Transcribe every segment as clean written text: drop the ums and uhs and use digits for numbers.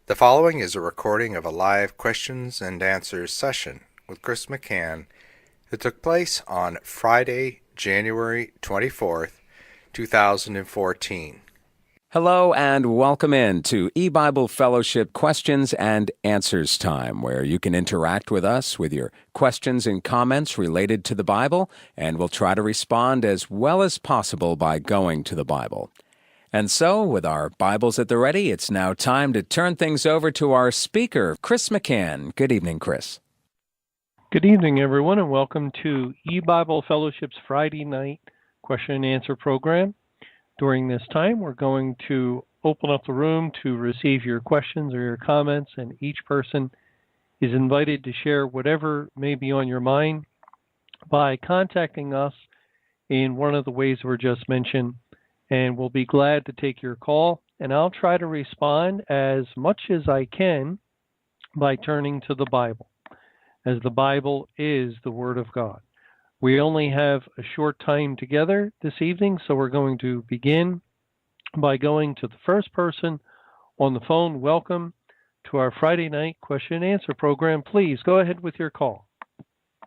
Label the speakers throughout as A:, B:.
A: The following is a recording of a live questions and answers session with Chris McCann that took place on Friday, January 24th, 2014.
B: Hello and welcome in to eBible Fellowship Questions and Answers Time, where you can interact with us with your questions and comments related to the Bible, and we'll try to respond as well as possible by going to the Bible. And so, with our Bibles at the ready, it's now time to turn things over to our speaker, Chris McCann. Good evening, Chris.
C: Good evening, everyone, and welcome to eBible Fellowship's Friday night question and answer program. During this time, we're going to open up the room to receive your questions or your comments, and each person is invited to share whatever may be on your mind by contacting us in one of the ways were just mentioned, and we'll be glad to take your call, and I'll try to respond as much as I can by turning to the Bible, as the Bible is the Word of God. We only have a short time together this evening, so we're going to begin by going to the first person on the phone. Welcome to our Friday night question and answer program. Please go ahead with your call.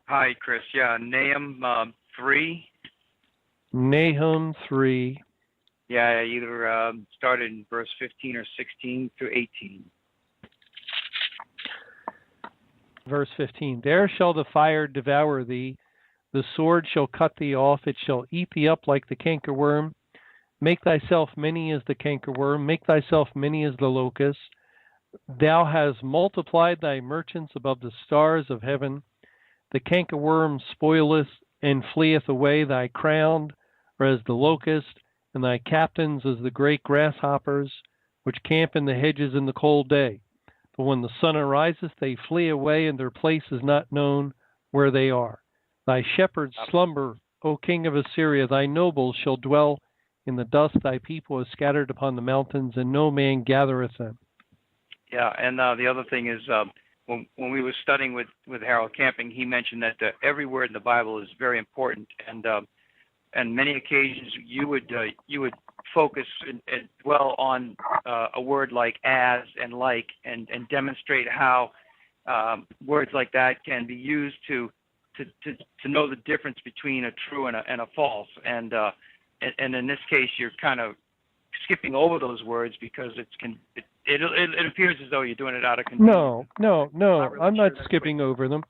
D: Hi, Chris. Yeah, Nahum 3.
C: Nahum 3.
D: Yeah, I either started in verse 15 or 16 through 18.
C: Verse 15. There shall the fire devour thee, the sword shall cut thee off, it shall eat thee up like the cankerworm. Make thyself many as the cankerworm, make thyself many as the locust. Thou hast multiplied thy merchants above the stars of heaven. The cankerworm spoileth and fleeth away, thy crown are as the locust, and thy captains as the great grasshoppers, which camp in the hedges in the cold day. But when the sun ariseth, they flee away, and their place is not known where they are. Thy shepherds slumber, O king of Assyria, thy nobles shall dwell in the dust, thy people is scattered upon the mountains, and no man gathereth them.
D: Yeah, and the other thing is, when we were studying with Harold Camping, he mentioned that every word in the Bible is very important, and many occasions you would focus and dwell on a word like as and like, and demonstrate how words like that can be used to know the difference between a true and a false, and in this case you're kind of skipping over those words because it appears as though you're doing it out of convenience.
C: No, I'm not skipping over them.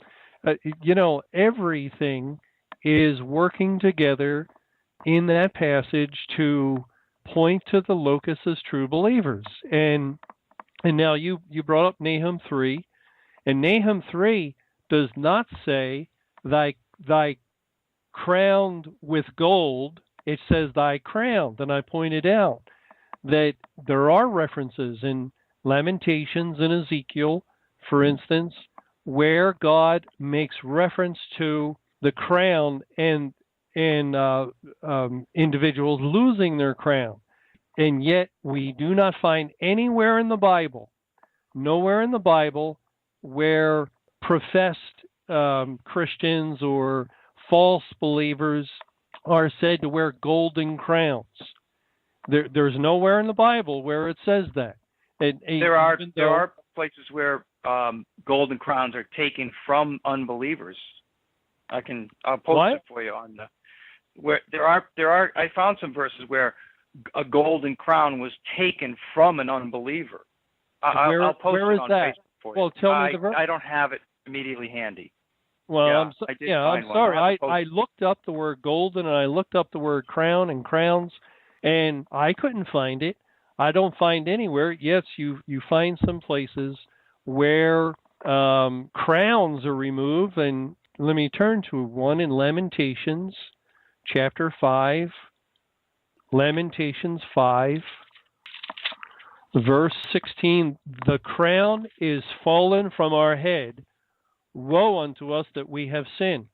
C: Everything is working together in that passage to point to the locusts as true believers. And now you brought up Nahum 3, and Nahum 3 does not say thy crowned with gold. It says thy crowned. And I pointed out that there are references in Lamentations and Ezekiel, for instance, where God makes reference to the crown and individuals losing their crown. And yet we do not find anywhere in the Bible, nowhere in the Bible, where professed Christians or false believers are said to wear golden crowns. There's nowhere in the Bible where it says that.
D: There are places where golden crowns are taken from unbelievers. I'll post it for you on the where there are. I found some verses where a golden crown was taken from an unbeliever. I'll post
C: where
D: it
C: is
D: on
C: that?
D: Facebook for
C: Well,
D: you.
C: tell me the verse.
D: I don't have it immediately handy.
C: Well,
D: yeah,
C: I'm sorry. I looked up the word golden and I looked up the word crown and crowns, and I couldn't find it. I don't find anywhere. Yes, you find some places where crowns are removed, and let me turn to one in Lamentations, chapter 5. Lamentations 5, verse 16. The crown is fallen from our head. Woe unto us that we have sinned.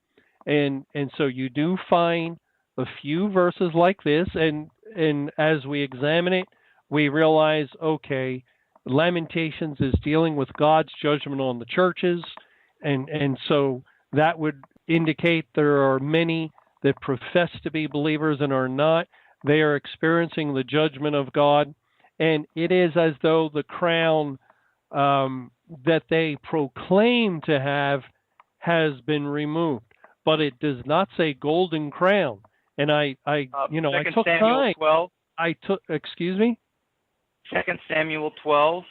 C: And so you do find a few verses like this, and as we examine it, we realize, okay, Lamentations is dealing with God's judgment on the churches, and so that would indicate there are many that profess to be believers and are not. They are experiencing the judgment of God, and it is as though the crown that they proclaim to have has been removed, but it does not say golden crown. And I took
D: Samuel
C: time.
D: 12.
C: Excuse me?
D: 2 Samuel 12.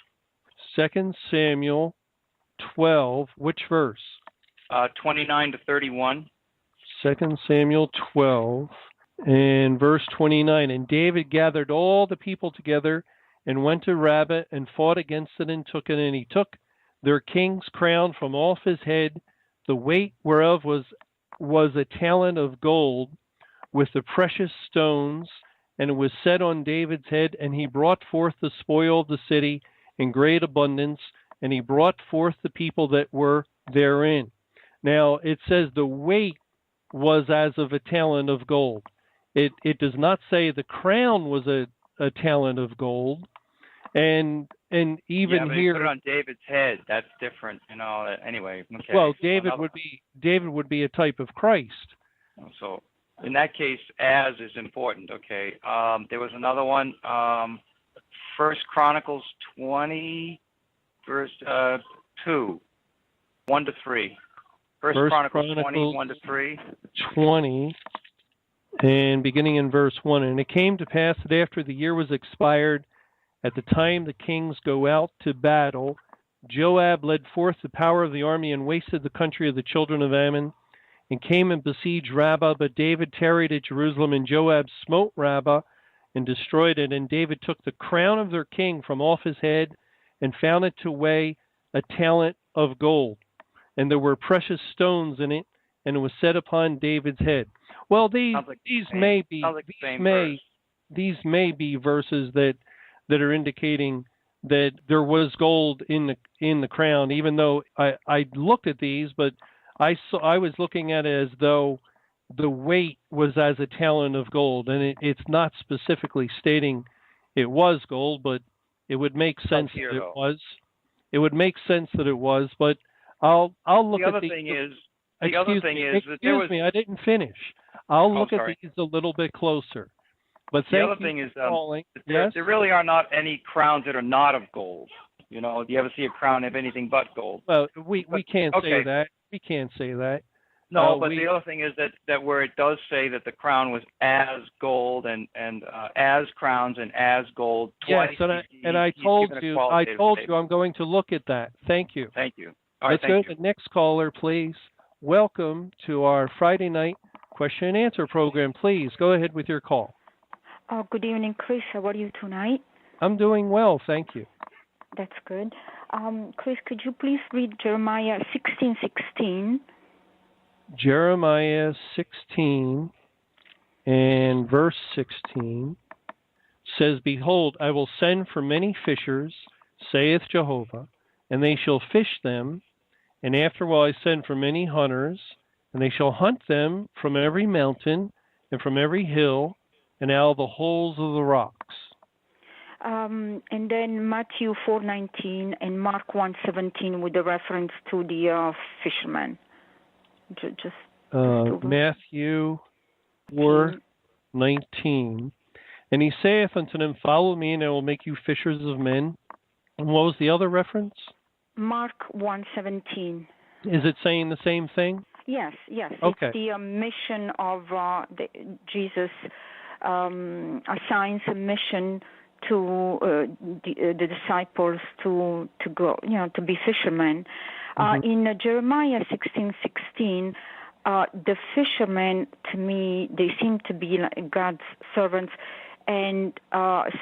C: 2 Samuel 12, which verse?
D: 29 to 31.
C: 2 Samuel 12 and verse 29. And David gathered all the people together and went to Rabbah and fought against it and took it. And he took their king's crown from off his head, the weight whereof was a talent of gold with the precious stones, and it was set on David's head. And he brought forth the spoil of the city in great abundance, and he brought forth the people that were therein. Now, it says the weight was as of a talent of gold. It does not say the crown was a talent of gold. And even
D: but
C: here,
D: put it on David's head. That's different, Anyway, okay.
C: Well, David would be a type of Christ.
D: So in that case, as is important. Okay. There was another one. 1 Chronicles 20, verse 2, 1 to 3. First Chronicles 20, 1 to 3.
C: 20, and beginning in verse 1. And it came to pass that after the year was expired, at the time the kings go out to battle, Joab led forth the power of the army and wasted the country of the children of Ammon, and came and besieged Rabbah. But David tarried at Jerusalem, and Joab smote Rabbah and destroyed it. And David took the crown of their king from off his head and found it to weigh a talent of gold. And there were precious stones in it, and it was set upon David's head. Well, these may be verses that are indicating that there was gold in the crown. Even though I looked at these, but I was looking at it as though the weight was as a talent of gold, and it's not specifically stating it was gold, but it would make sense that it was. It would make sense that it was, but I'll look at the other thing is excuse me, I didn't finish. I'll look at these a little bit closer. But
D: the other thing is,
C: yes?
D: there really are not any crowns that are not of gold. Do you ever see a crown of anything but gold?
C: Well, we can't say that. We can't say that.
D: No, but the other thing is that where it does say that the crown was as gold and as crowns and as gold twice.
C: Yes, and I told you I'm going to look at that. Thank you.
D: Thank you. All right,
C: Let's go to the next caller, please. Welcome to our Friday night question and answer program. Please go ahead with your call.
E: Good evening, Chris. How are you tonight?
C: I'm doing well, thank you.
E: That's good. Chris, could you please read Jeremiah 16:16?
C: Jeremiah 16 and verse 16 says, Behold, I will send for many fishers, saith Jehovah, and they shall fish them, and after a while I send for many hunters, and they shall hunt them from every mountain and from every hill, and out of the holes of the rocks.
E: And then Matthew 4:19 and Mark 1:17 with the reference to the fishermen.
C: Matthew 4:19. And he saith unto them, Follow me, and I will make you fishers of men. And what was the other reference?
E: Mark 1:17.
C: Is it saying the same thing?
E: Yes.
C: Okay.
E: It's the mission of Jesus assigns a mission to the disciples to go, to be fishermen. In Jeremiah 16:16, the fishermen, to me, they seem to be like God's servants, and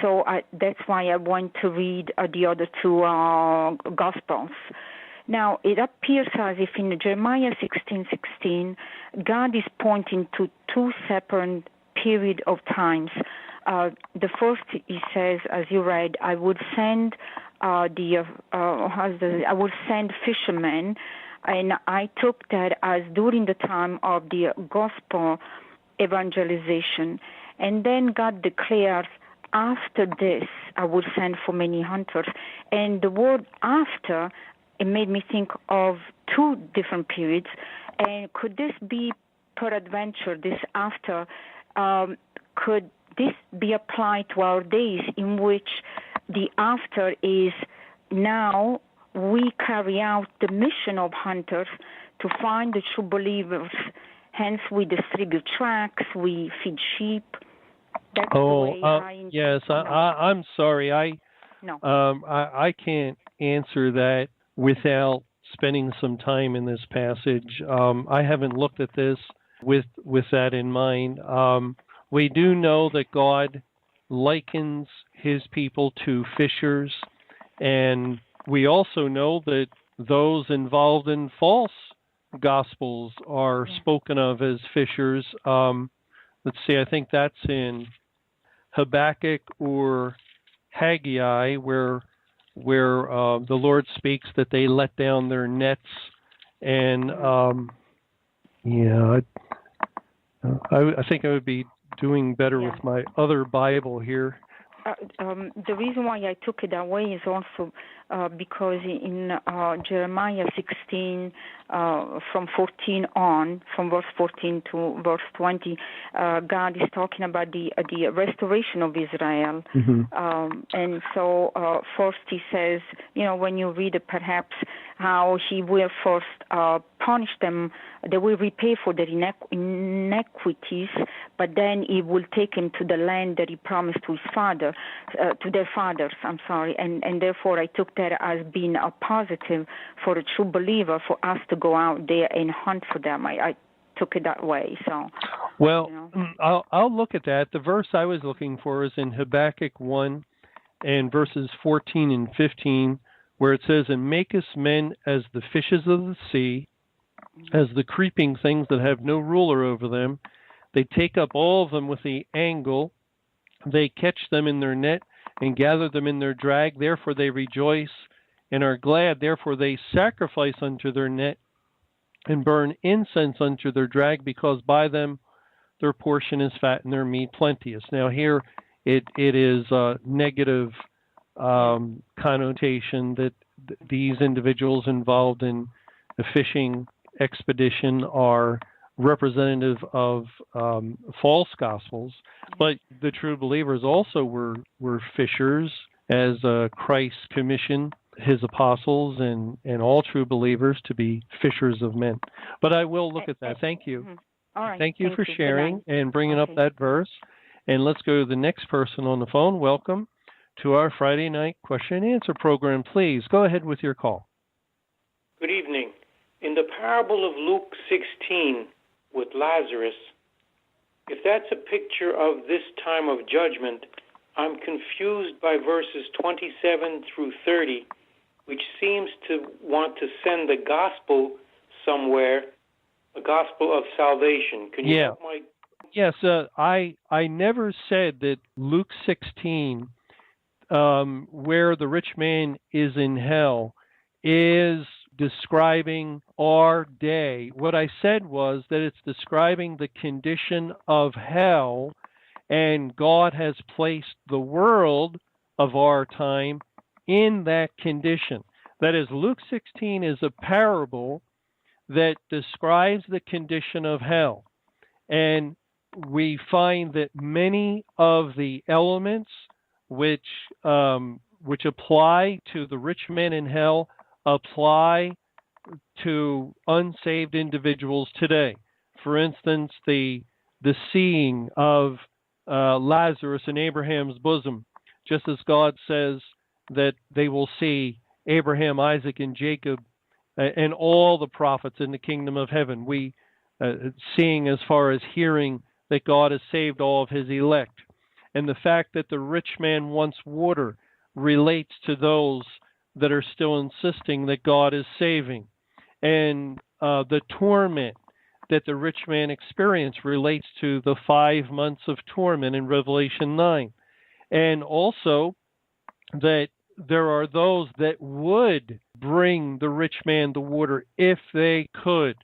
E: so that's why I want to read the other two Gospels. Now, it appears as if in Jeremiah 16:16, God is pointing to two separate periods of times. The first, he says, as you read, I would send I would send fishermen, and I took that as during the time of the gospel evangelization. And then God declares, after this, I will send for many hunters. And the word after, it made me think of two different periods. And could this be peradventure, this after, could this be applied to our days in which the after is now we carry out the mission of hunters to find the true believers. Hence, we distribute tracts, we feed sheep. That's the way
C: yes. I'm sorry.
E: No.
C: I can't answer that without spending some time in this passage. I haven't looked at this with that in mind. We do know that God likens his people to fishers, and we also know that those involved in false gospels are spoken of as fishers. Let's see, I think that's in Habakkuk or Haggai, where the Lord speaks that they let down their nets, and I think I would be doing better with my other Bible here.
E: The reason why I took it that way is also because in Jeremiah 16, from 14 on, from verse 14 to verse 20, God is talking about the restoration of Israel. And so first he says, when you read it perhaps, how he will first punish them, they will repay for their inequities, but then he will take them to the land that he promised to his father, to their fathers, and therefore I took that as being a positive for a true believer, for us to go out there and hunt for them. I took it that way. So,
C: well, I'll look at that. The verse I was looking for is in Habakkuk 1 and verses 14 and 15, where it says, "And makest men as the fishes of the sea, as the creeping things that have no ruler over them. They take up all of them with the angle. They catch them in their net and gather them in their drag. Therefore they rejoice and are glad. Therefore they sacrifice unto their net and burn incense unto their drag, because by them their portion is fat and their meat plenteous." Now here it is a negative connotation that these individuals involved in a fishing expedition are representative of false gospels, but the true believers also were fishers, as Christ commissioned his apostles and all true believers to be fishers of men. But I will look at that. Thank you.
E: All right.
C: Thank you for sharing and bringing up that verse. And let's go to the next person on the phone. Welcome to our Friday night question and answer program. Please go ahead with your call.
F: Good evening. In the parable of Luke 16 with Lazarus, if that's a picture of this time of judgment, I'm confused by verses 27 through 30, which seems to want to send the gospel somewhere, a gospel of salvation. Can you help my...
C: Yes, I never said that Luke 16, where the rich man is in hell, is describing our day. What I said was that it's describing the condition of hell, and God has placed the world of our time in that condition. That is, Luke 16 is a parable that describes the condition of hell. And we find that many of the elements which apply to the rich man in hell apply to unsaved individuals today. For instance, the seeing of Lazarus in Abraham's bosom, just as God says that they will see Abraham, Isaac, and Jacob and all the prophets in the kingdom of heaven. We seeing as far as hearing that God has saved all of his elect. And the fact that the rich man wants water relates to those that are still insisting that God is saving. And the torment that the rich man experienced relates to the 5 months of torment in Revelation 9. And also that there are those that would bring the rich man the water if they could.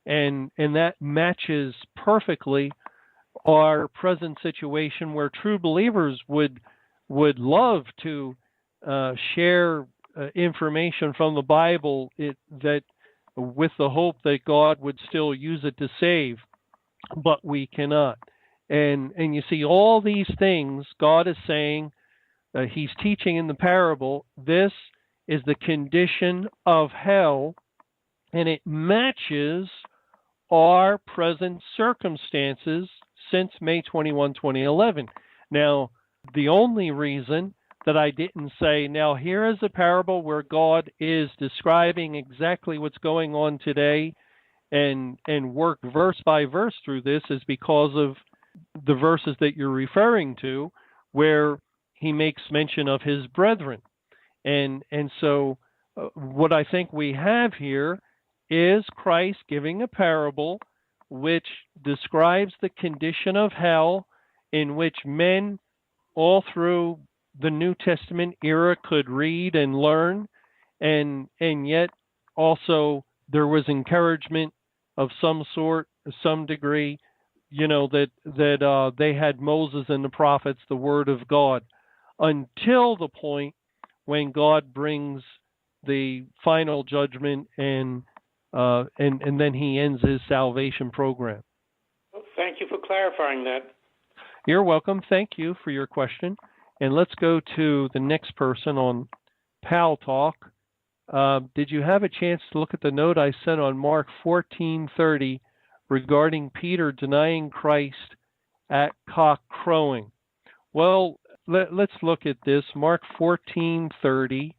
C: And that matches perfectly our present situation, where true believers would love to share information from the Bible that with the hope that God would still use it to save, but we cannot. And you see, all these things God is saying, he's teaching in the parable. This is the condition of hell, and it matches our present circumstances since May 21, 2011. Now, the only reason that I didn't say, now here is a parable where God is describing exactly what's going on today and work verse by verse through this is because of the verses that you're referring to where he makes mention of his brethren. And so what I think we have here is Christ giving a parable which describes the condition of hell in which men all through the New Testament era could read and learn, and yet also there was encouragement of some sort, some degree, that they had Moses and the prophets, the Word of God, until the point when God brings the final judgment and then he ends his salvation program.
F: Well, thank you for clarifying that.
C: You're welcome. Thank you for your question. And let's go to the next person on Pal Talk. Did you have a chance to look at the note I sent on Mark 14:30 regarding Peter denying Christ at cock crowing? Well, let's look at this. Mark 14:30.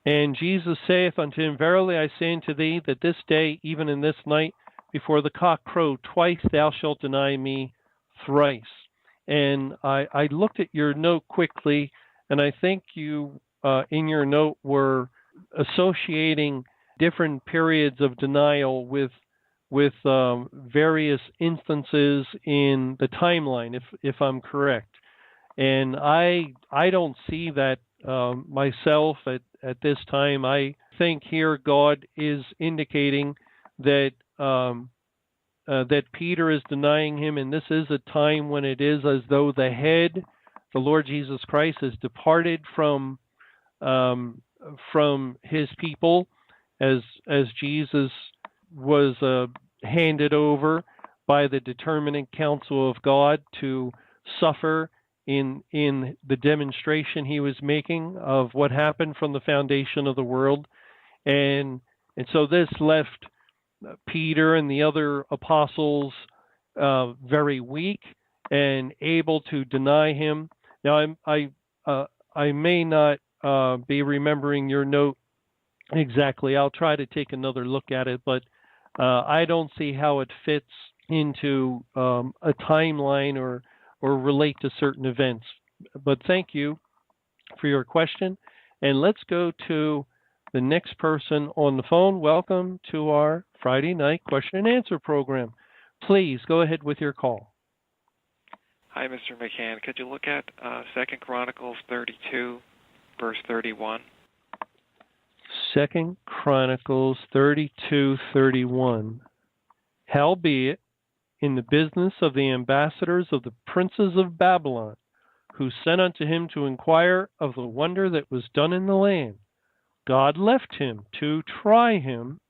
C: And Jesus saith unto him, Verily I say unto thee, that this day, even in this night, before the cock crow, twice thou shalt deny me thrice. And I looked at your note quickly, and I think you, in your note, were associating different periods of denial with various instances in the timeline, if I'm correct. And I don't see that myself at this time. I think here God is indicating that that Peter is denying him, and this is a time when it is as though the head, the Lord Jesus Christ, has departed from his people, as Jesus was handed over by the determinate counsel of God to suffer in the demonstration he was making of what happened from the foundation of the world, and so this left Peter and the other apostles very weak and able to deny him. Now, I may not be remembering your note exactly. I'll try to take another look at it, but I don't see how it fits into a timeline or relate to certain events. But thank you for your question. And let's go to the next person on the phone. Welcome to our Friday night question and answer program. Please go ahead with your call.
G: Hi, Mr. McCann. Could you look at 2 Chronicles 32, verse 31?
C: 2 Chronicles 32:31. Howbeit, in the business of the ambassadors of the princes of Babylon, who sent unto him to inquire of the wonder that was done in the land, God left him to try him,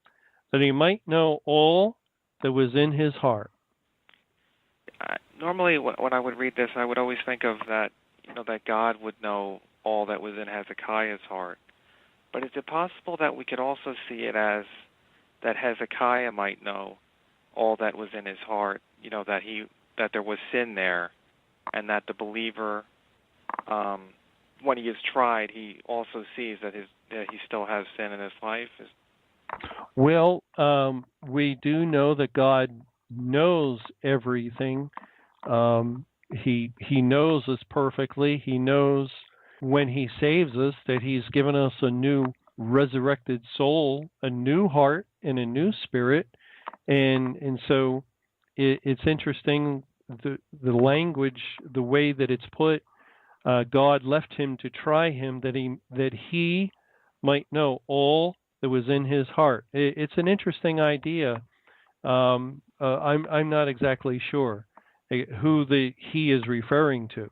C: that he might know all that was in his heart.
G: Normally, when I would read this, I would always think of that, that God would know all that was in Hezekiah's heart. But is it possible that we could also see it as that Hezekiah might know all that was in his heart? That there was sin there, and that the believer, when he is tried, he also sees that he still has sin in his life.
C: Well, we do know that God knows everything. He knows us perfectly. He knows when he saves us that he's given us a new resurrected soul, a new heart, and a new spirit. And so it's interesting, the language, the way that it's put. God left him to try him, that he might know all that was in his heart. It's an interesting idea. I'm not exactly sure who he is referring to.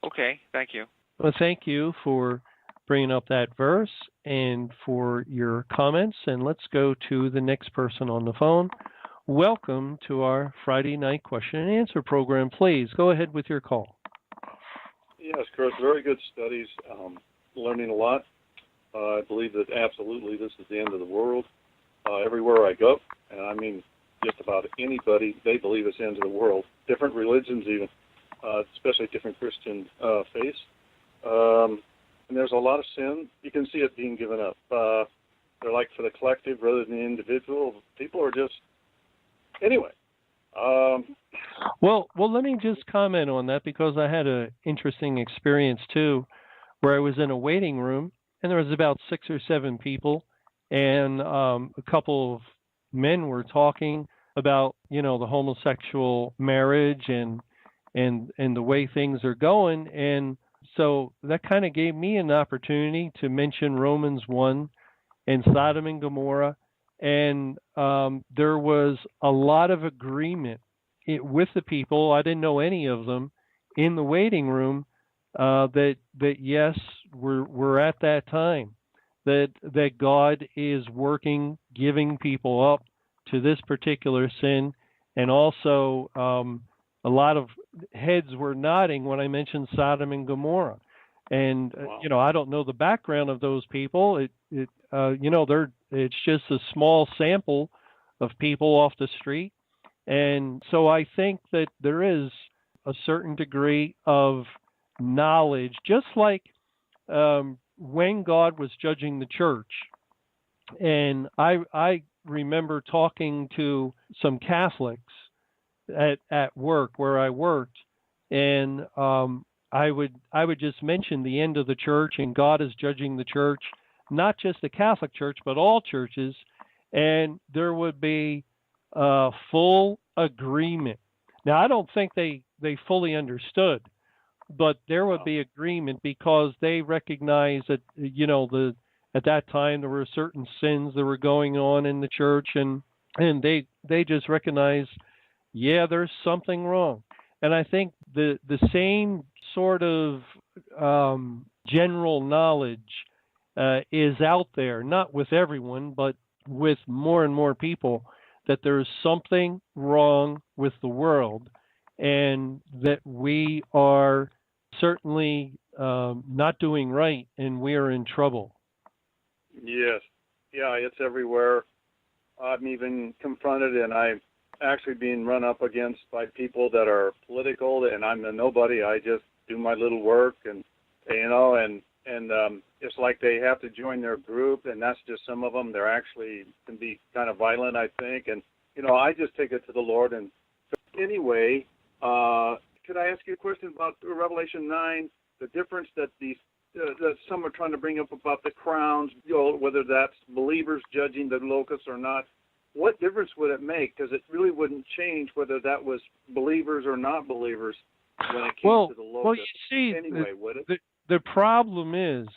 G: Okay, thank you.
C: Well, thank you for bringing up that verse and for your comments. And let's go to the next person on the phone. Welcome to our Friday night question and answer program. Please go ahead with your call.
H: Yes, Chris, very good studies. Learning a lot. I believe that absolutely this is the end of the world. Everywhere I go, and I mean just about anybody, they believe it's the end of the world. Different religions even, especially different Christian faiths. And there's a lot of sin. You can see it being given up. They're like for the collective rather than the individual. People are just... Anyway.
C: Well, let me just comment on that, because I had an interesting experience too, where I was in a waiting room and there was about 6 or 7 people, and a couple of men were talking about, the homosexual marriage and the way things are going, and so that kind of gave me an opportunity to mention Romans 1 and Sodom and Gomorrah, and there was a lot of agreement with the people. I didn't know any of them in the waiting room, that yes, we're at that time, that God is working, giving people up to this particular sin, and also a lot of heads were nodding when I mentioned Sodom and Gomorrah. And
H: Wow.
C: I don't know the background of those people. It's just a small sample of people off the street, and so I think that there is a certain degree of knowledge, just like when God was judging the church. And I remember talking to some Catholics at work where I worked, and I would just mention the end of the church, and God is judging the church, not just the Catholic Church, but all churches, and there would be full agreement. Now, I don't think they fully understood, but there would be agreement, because they recognized that at that time there were certain sins that were going on in the church, and they just recognized, yeah, there's something wrong. And I think the same sort of general knowledge is out there, not with everyone, but with more and more people, that there's something wrong with the world, and that we are certainly not doing right, and we are in trouble.
H: Yes. Yeah, it's everywhere. I'm even confronted, and I'm actually being run up against by people that are political, and I'm a nobody. I just do my little work, and it's like they have to join their group, and that's just some of them. They're actually can be kind of violent, I think, and I just take it to the Lord. And anyway, could I ask you a question about Revelation 9? The difference that that some are trying to bring up about the crowns, whether that's believers judging the locusts or not. What difference would it make? Because it really wouldn't change whether that was believers or not believers when it came to the locusts.
C: Well, you see,
H: anyway, would it?
C: The problem is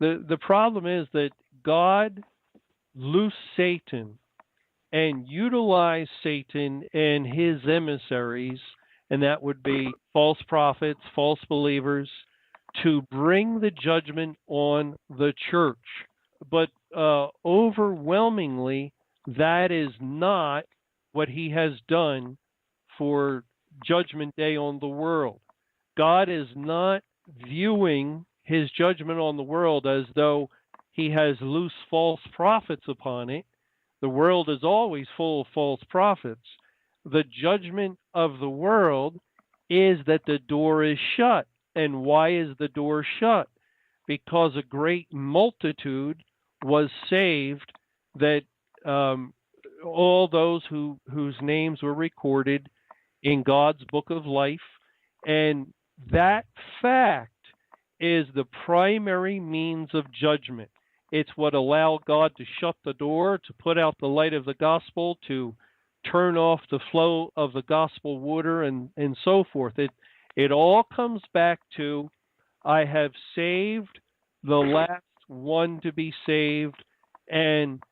C: the problem is that God loosed Satan and utilized Satan and his emissaries, and that would be false prophets, false believers, to bring the judgment on the church. But overwhelmingly, that is not what he has done for Judgment Day on the world. God is not viewing his judgment on the world as though he has loose false prophets upon it. The world is always full of false prophets. The judgment of the world is that the door is shut. And why is the door shut? Because a great multitude was saved, that all those whose names were recorded in God's book of life. And that fact is the primary means of judgment. It's what allowed God to shut the door, to put out the light of the gospel, to turn off the flow of the gospel water, and so forth. It all comes back to, I have saved the last one to be saved, and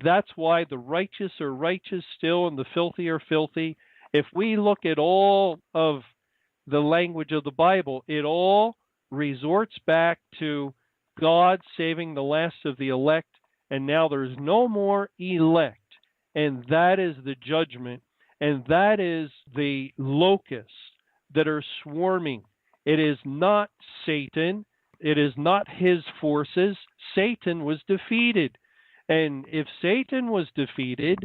C: that's why the righteous are righteous still and the filthy are filthy. If we look at all of the language of the Bible, it all resorts back to God saving the last of the elect, and now there's no more elect, and that is the judgment, and that is the locusts that are swarming. It is not Satan. It is not his forces. Satan was defeated. And if Satan was defeated,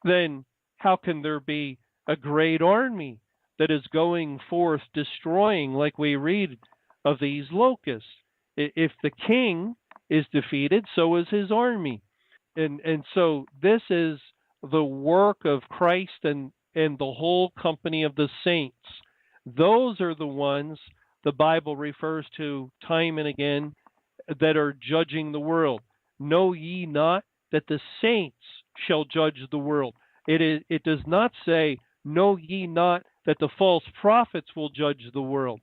C: then how can there be a great army that is going forth destroying, like we read of these locusts? If the king is defeated, so is his army. And so this is the work of Christ and the whole company of the saints. Those are the ones the Bible refers to time and again that are judging the world. Know ye not that the saints shall judge the world? It does not say, know ye not that the false prophets will judge the world.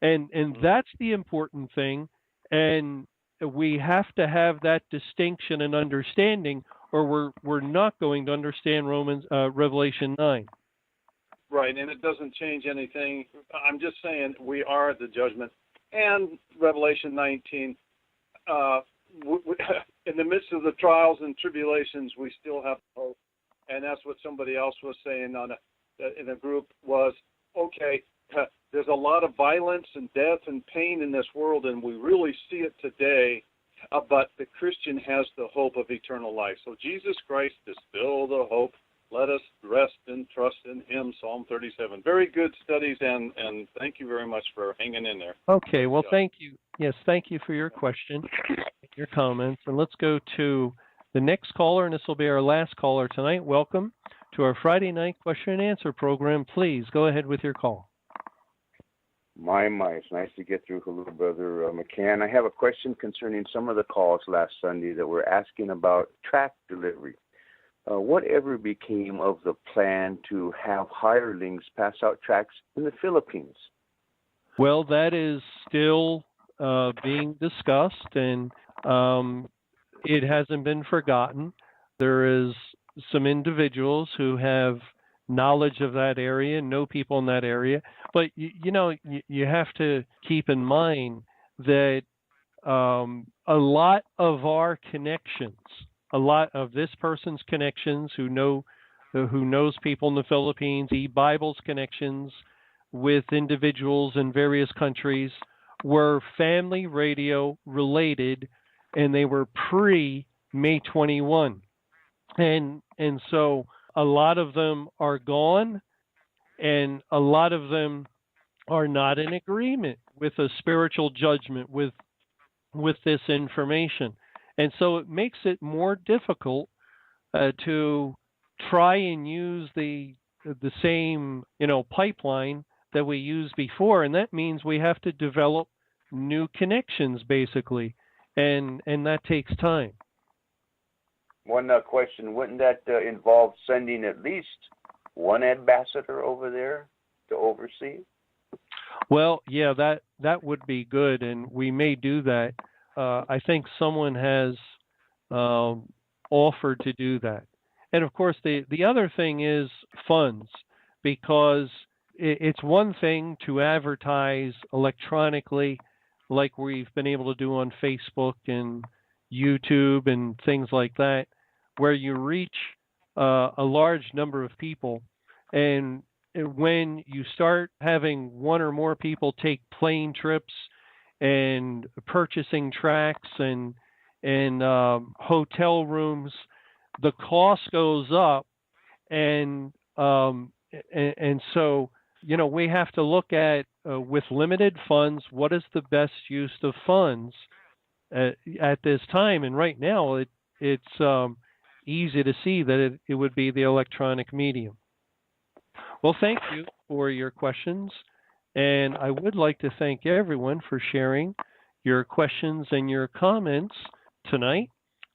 C: And that's the important thing. And we have to have that distinction and understanding, or we're not going to understand Revelation 9.
H: Right, and it doesn't change anything. I'm just saying we are the judgment. And Revelation 19, in the midst of the trials and tribulations, we still have hope. And that's what somebody else was saying in a group was, okay, there's a lot of violence and death and pain in this world, and we really see it today, but the Christian has the hope of eternal life. So Jesus Christ is still the hope. Let us rest and trust in him, Psalm 37. Very good studies, and thank you very much for hanging in there.
C: Okay, well, thank you. Yes, thank you for your question, your comments. And let's go to the next caller, and this will be our last caller tonight. Welcome to our Friday night question and answer program. Please go ahead with your call.
I: My, it's nice to get through. Hello, Brother McCann. I have a question concerning some of the calls last Sunday that were asking about tract delivery. Whatever became of the plan to have hirelings pass out tracts in the Philippines?
C: Well, that is still being discussed, and it hasn't been forgotten. There is some individuals who have knowledge of that area, know people in that area, but you have to keep in mind that a lot of our connections, a lot of this person's connections who knows people in the Philippines, eBible's connections with individuals in various countries were family radio related, and they were pre-May 21. And so a lot of them are gone, and a lot of them are not in agreement with a spiritual judgment with this information. And so it makes it more difficult to try and use the same pipeline that we used before, and that means we have to develop new connections basically, and that takes time.
I: One question, wouldn't that involve sending at least one ambassador over there to oversee?
C: Well, yeah, that would be good, and we may do that. I think someone has offered to do that. And of course, the other thing is funds, because it's one thing to advertise electronically like we've been able to do on Facebook and YouTube and things like that, where you reach a large number of people. And when you start having one or more people take plane trips and purchasing tracts and hotel rooms, the cost goes up, and so we have to look at with limited funds, what is the best use of funds at this time. And right now, it's easy to see that it would be the electronic medium. Well, thank you for your questions. And I would like to thank everyone for sharing your questions and your comments tonight,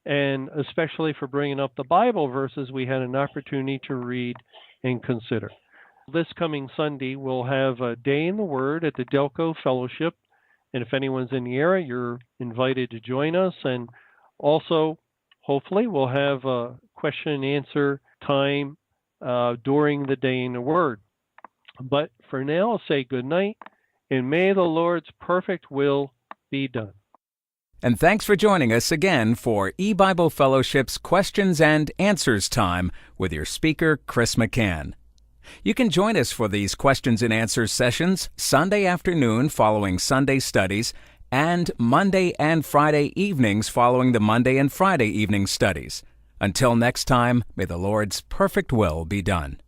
C: and especially for bringing up the Bible verses we had an opportunity to read and consider. This coming Sunday, we'll have a Day in the Word at the Delco Fellowship. And if anyone's in the area, you're invited to join us. And also, hopefully, we'll have a question and answer time during the Day in the Word. But for now, I'll say good night, and may the Lord's perfect will be done.
B: And thanks for joining us again for eBible Fellowship's Questions and Answers Time with your speaker, Chris McCann. You can join us for these questions and answers sessions Sunday afternoon following Sunday studies and Monday and Friday evenings following the Monday and Friday evening studies. Until next time, may the Lord's perfect will be done.